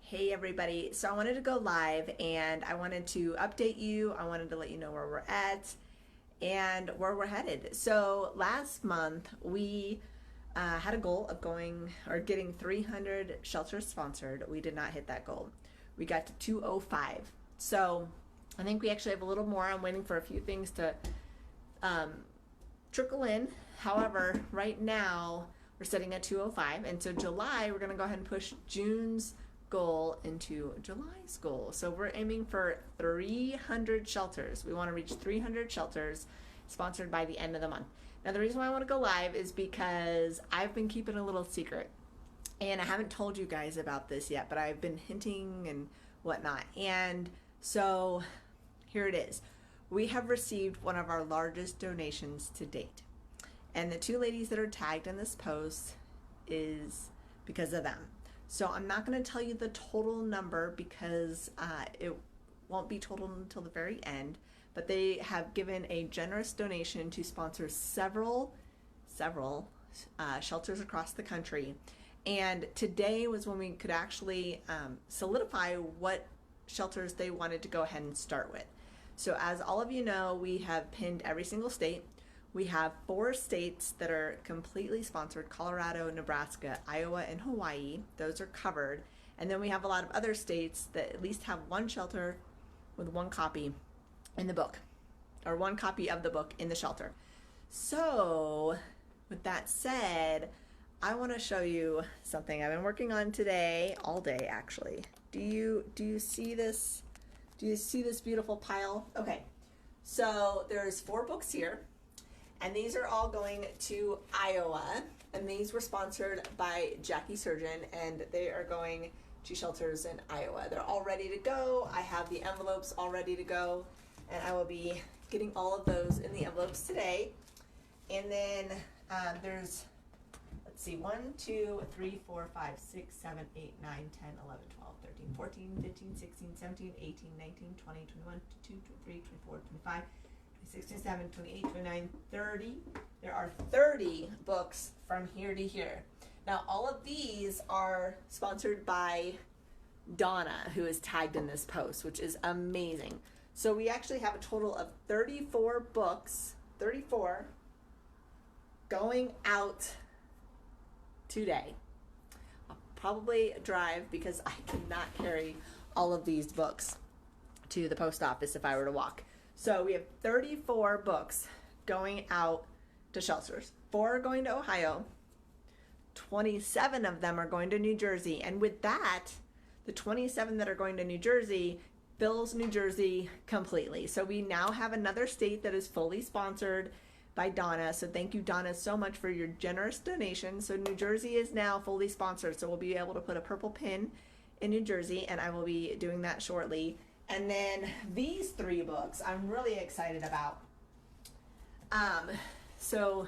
Hey everybody, so I wanted to go live and I wanted to update you. I wanted to let you know where we're at and where we're headed. So last month we had a goal of going or getting 300 shelters sponsored. We did not hit that goal. We got to 205. So I think we actually have a little more. I'm waiting for a few things to um, trickle in. However, right now we're sitting at 205, and so July we're going to go ahead and push June's goal into July's goal. So we're aiming for 300 shelters. We want to reach 300 shelters sponsored by the end of the month. Now the reason why I want to go live is because I've been keeping a little secret, and I haven't told you guys about this yet, but I've been hinting and whatnot. And so here it is. We have received one of our largest donations to date. And the two ladies that are tagged in this post is because of them. So I'm not going to tell you the total number because it won't be total until the very end, but they have given a generous donation to sponsor several shelters across the country. And today was when we could actually solidify what shelters they wanted to go ahead and start with. So as all of you know, we have pinned every single state. We have 4 states that are completely sponsored: Colorado, Nebraska, Iowa, and Hawaii. Those are covered. And then we have a lot of other states that at least have one shelter with one copy in the book, or one copy of the book in the shelter. So with that said, I want to show you something I've been working on today, all day actually. Do you see this? Do you see this beautiful pile? Okay, so there's 4 books here. And these are all going to Iowa, and these were sponsored by Jackie Surgeon, and they are going to shelters in Iowa. They're all ready to go. I have the envelopes all ready to go, and I will be getting all of those in the envelopes today. And then there's, let's see, 1, 2, 3, 4, 5, 6, 7, 8, 9, 10, 11, 12, 13, 14, 15, 16, 17, 18, 19, 20, 21, 22, 23, 24, 25, 26, 27, 28, 29, 30. There are 30 books from here to here. Now, all of these are sponsored by Donna, who is tagged in this post, which is amazing. So we actually have a total of 34 books, 34, going out today. I'll probably drive because I cannot carry all of these books to the post office if I were to walk. So we have 34 books going out to shelters. 4 are going to Ohio. 27 of them are going to New Jersey. And with that, the 27 that are going to New Jersey fills New Jersey completely. So we now have another state that is fully sponsored by Donna. So thank you, Donna, so much for your generous donation. So New Jersey is now fully sponsored. So we'll be able to put a purple pin in New Jersey, and I will be doing that shortly. And then these 3 books I'm really excited about. So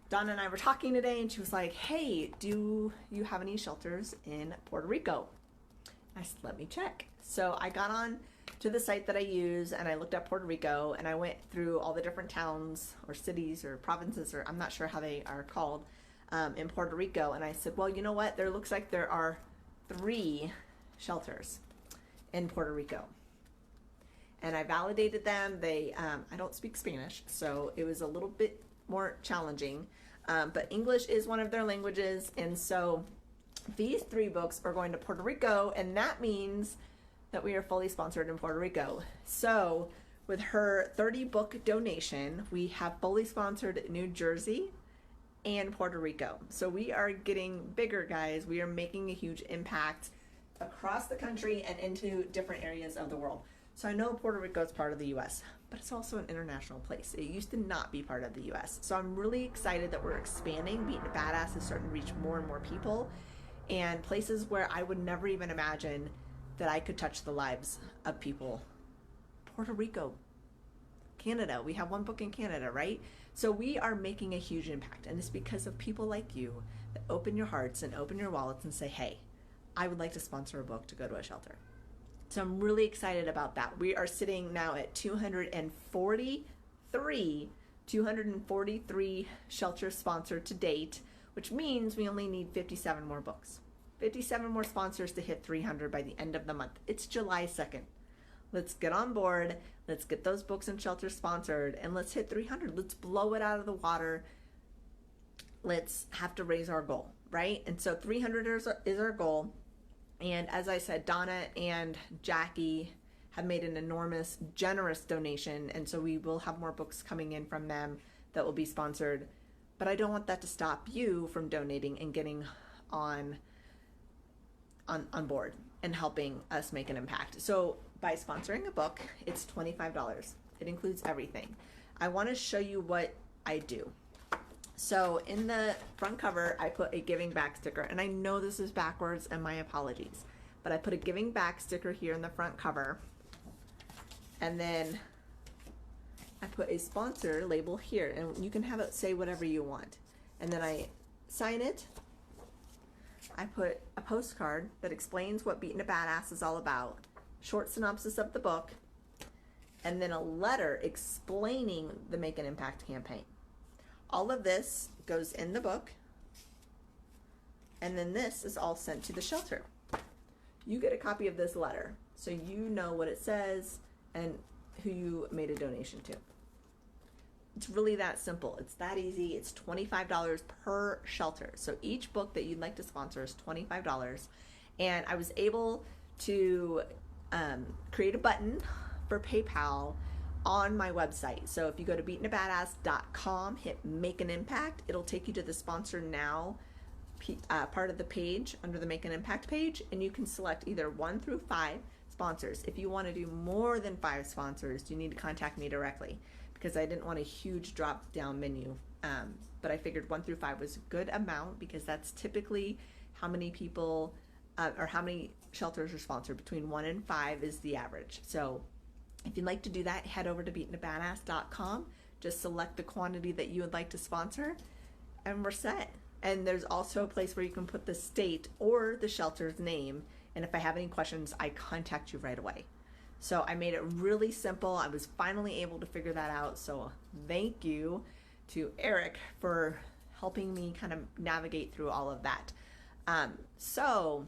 Donna and I were talking today, and she was like, hey, do you have any shelters in Puerto Rico? I said, let me check. So I got on to the site that I use, and I looked up Puerto Rico, and I went through all the different towns or cities or provinces, or I'm not sure how they are called, in Puerto Rico. And I said, well, you know what? There looks like there are 3 shelters in Puerto Rico, and I validated them. They I don't speak Spanish, so it was a little bit more challenging, but English is one of their languages, and so these 3 books are going to Puerto Rico, and that means that we are fully sponsored in Puerto Rico. So with her 30 book donation, we have fully sponsored New Jersey and Puerto Rico. So we are getting bigger, guys. We are making a huge impact across the country and into different areas of the world. So I know Puerto Rico is part of the US, but it's also an international place. It used to not be part of the US. So I'm really excited that we're expanding. Being a Badass is starting to reach more and more people, and places where I would never even imagine that I could touch the lives of people. Puerto Rico, Canada. We have 1 book in Canada, right? So we are making a huge impact, and it's because of people like you that open your hearts and open your wallets and say, hey, I would like to sponsor a book to go to a shelter. So I'm really excited about that. We are sitting now at 243 shelters sponsored to date, which means we only need 57 more books. 57 more sponsors to hit 300 by the end of the month. It's July 2nd. Let's get on board. Let's get those books and shelters sponsored, and let's hit 300. Let's blow it out of the water. Let's have to raise our goal, right? And so 300 is our goal. And as I said, Donna and Jackie have made an enormous, generous donation. And so we will have more books coming in from them that will be sponsored. But I don't want that to stop you from donating and getting on board and helping us make an impact. So by sponsoring a book, it's $25. It includes everything. I want to show you what I do. So in the front cover, I put a giving back sticker, and I know this is backwards, and my apologies, but I put a giving back sticker here in the front cover, and then I put a sponsor label here, and you can have it say whatever you want. And then I sign it. I put a postcard that explains what Beating a Badass is all about, short synopsis of the book, and then a letter explaining the Make an Impact campaign. All of this goes in the book, and then this is all sent to the shelter. You get a copy of this letter, so you know what it says and who you made a donation to. It's really that simple. It's that easy. It's $25 per shelter. So each book that you'd like to sponsor is $25. And I was able to create a button for PayPal on my website. So if you go to beatingabadass.com, hit Make an Impact, it'll take you to the Sponsor Now part of the page under the Make an Impact page, and you can select either 1 through 5 sponsors. If you want to do more than 5 sponsors, you need to contact me directly, because I didn't want a huge drop down menu. But I figured 1 through 5 was a good amount, because that's typically how many people or how many shelters are sponsored. Between 1 and 5 is the average. So if you'd like to do that, head over to beatingabadass.com. Just select the quantity that you would like to sponsor, and we're set. And there's also a place where you can put the state or the shelter's name. And if I have any questions, I contact you right away. So I made it really simple. I was finally able to figure that out. So thank you to Eric for helping me kind of navigate through all of that. So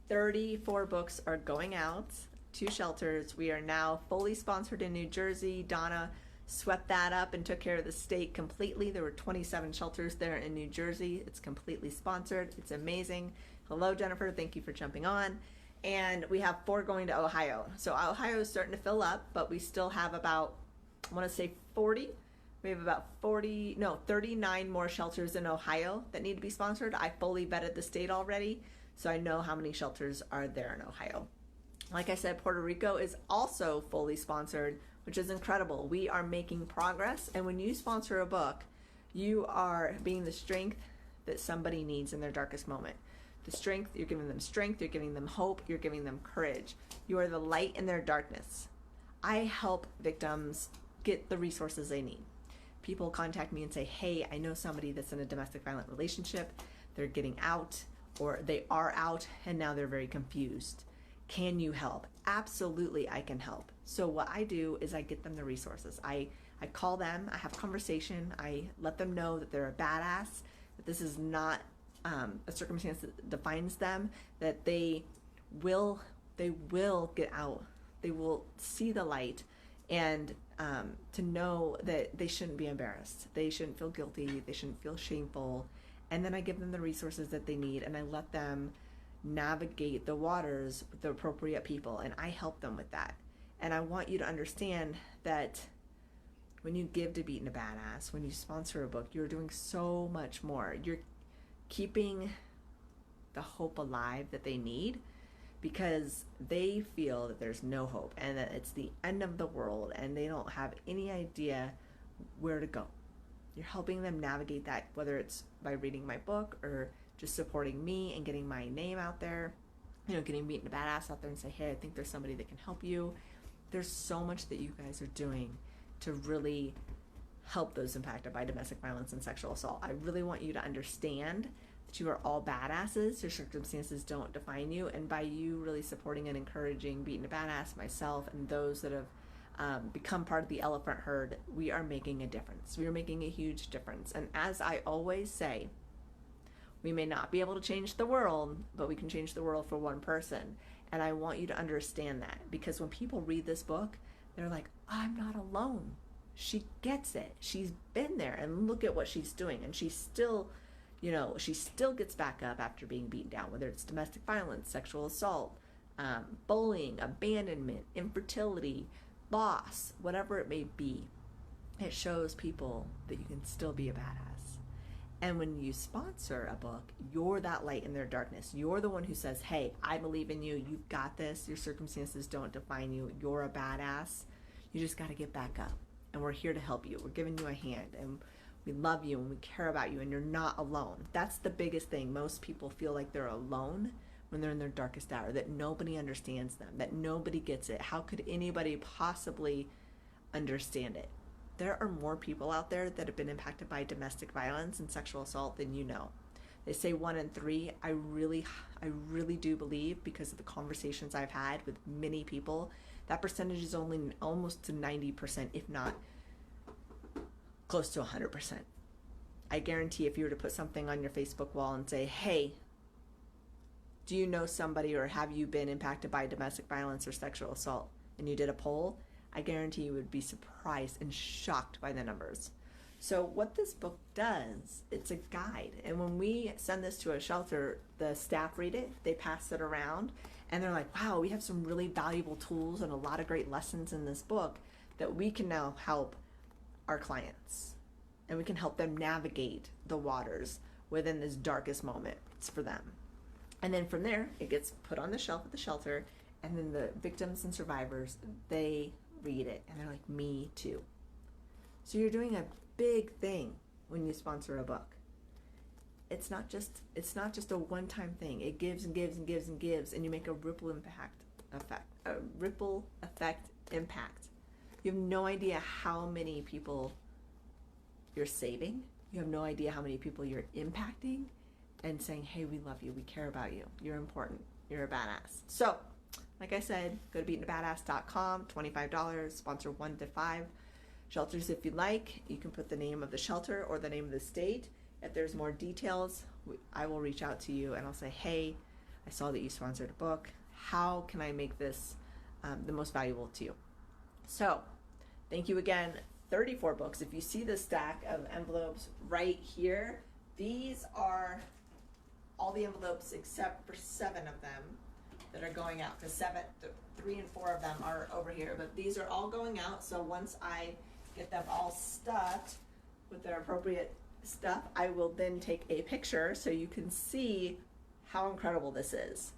34 books are going out to shelters. We are now fully sponsored in New Jersey. Donna swept that up and took care of the state completely. There were 27 shelters there in New Jersey. It's completely sponsored. It's amazing. Hello, Jennifer. Thank you for jumping on. And we have 4 going to Ohio. So Ohio is starting to fill up, but we still have about, I want to say 40. We have about 39 more shelters in Ohio that need to be sponsored. I fully vetted the state already, so I know how many shelters are there in Ohio. Like I said, Puerto Rico is also fully sponsored, which is incredible. We are making progress, and when you sponsor a book, you are being the strength that somebody needs in their darkest moment. The strength, you're giving them strength, you're giving them hope, you're giving them courage. You are the light in their darkness. I help victims get the resources they need. People contact me and say, hey, I know somebody that's in a domestic violent relationship. They're getting out, or they are out, and now they're very confused. Can you help? Absolutely, I can help. So what I do is I get them the resources. I call them, I have a conversation, I let them know that they're a badass, that this is not a circumstance that defines them, that they will get out, they will see the light, and to know that they shouldn't be embarrassed, they shouldn't feel guilty, they shouldn't feel shameful. And then I give them the resources that they need, and I let them navigate the waters with the appropriate people, and I help them with that. And I want you to understand that when you give to Beating a Badass, when you sponsor a book, you're doing so much more. You're keeping the hope alive that they need, because they feel that there's no hope and that it's the end of the world, and they don't have any idea where to go. You're helping them navigate that, whether it's by reading my book or just supporting me and getting my name out there, getting Beating a Badass out there and say, hey, I think there's somebody that can help you. There's so much that you guys are doing to really help those impacted by domestic violence and sexual assault. I really want you to understand that you are all badasses. Your circumstances don't define you. And by you really supporting and encouraging Beating a Badass, myself, and those that have become part of the elephant herd, we are making a difference. We are making a huge difference. And as I always say, We may not be able to change the world, but we can change the world for one person. And I want you to understand that, because when people read this book, they're like, I'm not alone. She gets it. She's been there, and look at what she's doing. And she's still, she still gets back up after being beaten down, whether it's domestic violence, sexual assault, bullying, abandonment, infertility, loss, whatever it may be. It shows people that you can still be a badass. And when you sponsor a book, you're that light in their darkness. You're the one who says, hey, I believe in you. You've got this. Your circumstances don't define you. You're a badass. You just got to get back up. And we're here to help you. We're giving you a hand. And we love you and we care about you. And you're not alone. That's the biggest thing. Most people feel like they're alone when they're in their darkest hour, that nobody understands them, that nobody gets it. How could anybody possibly understand it? There are more people out there that have been impacted by domestic violence and sexual assault than you know. They say 1 in 3. I really do believe, because of the conversations I've had with many people, that percentage is only almost to 90%, if not close to 100%. I guarantee if you were to put something on your Facebook wall and say, hey, do you know somebody, or have you been impacted by domestic violence or sexual assault, and you did a poll, I guarantee you would be surprised and shocked by the numbers. So what this book does, it's a guide. And when we send this to a shelter, the staff read it, they pass it around, and they're like, wow, we have some really valuable tools and a lot of great lessons in this book that we can now help our clients. And we can help them navigate the waters within this darkest moments for them. And then from there, it gets put on the shelf at the shelter, and then the victims and survivors, they read it, and they're like, me too. So you're doing a big thing when you sponsor a book. It's not just a one-time thing. It gives and gives and gives and gives, and you make a ripple effect impact. You have no idea how many people you're saving. You have no idea how many people you're impacting and saying, hey, we love you, we care about you, you're important, you're a badass. So like I said, go to beatenabadass.com, $25, sponsor 1 to 5 shelters if you like. You can put the name of the shelter or the name of the state. If there's more details, I will reach out to you and I'll say, hey, I saw that you sponsored a book. How can I make this the most valuable to you? So thank you again. 34 books. If you see the stack of envelopes right here, these are all the envelopes except for 7 of them that are going out, because 3 and 4 of them are over here, but these are all going out. So once I get them all stuffed with their appropriate stuff, I will then take a picture so you can see how incredible this is.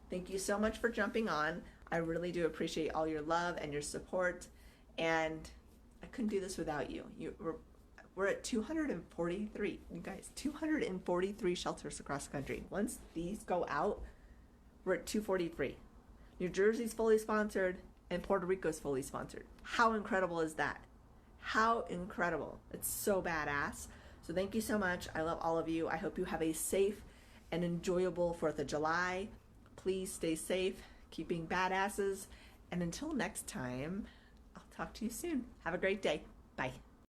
Thank you so much for jumping on. I really do appreciate all your love and your support, and I couldn't do this without you. We're at 243, you guys, 243 shelters across the country. Once these go out, we're at 243. New Jersey's fully sponsored and Puerto Rico's fully sponsored. How incredible is that? How incredible. It's so badass. So thank you so much. I love all of you. I hope you have a safe and enjoyable 4th of July. Please stay safe, keep being badasses. And until next time, I'll talk to you soon. Have a great day. Bye.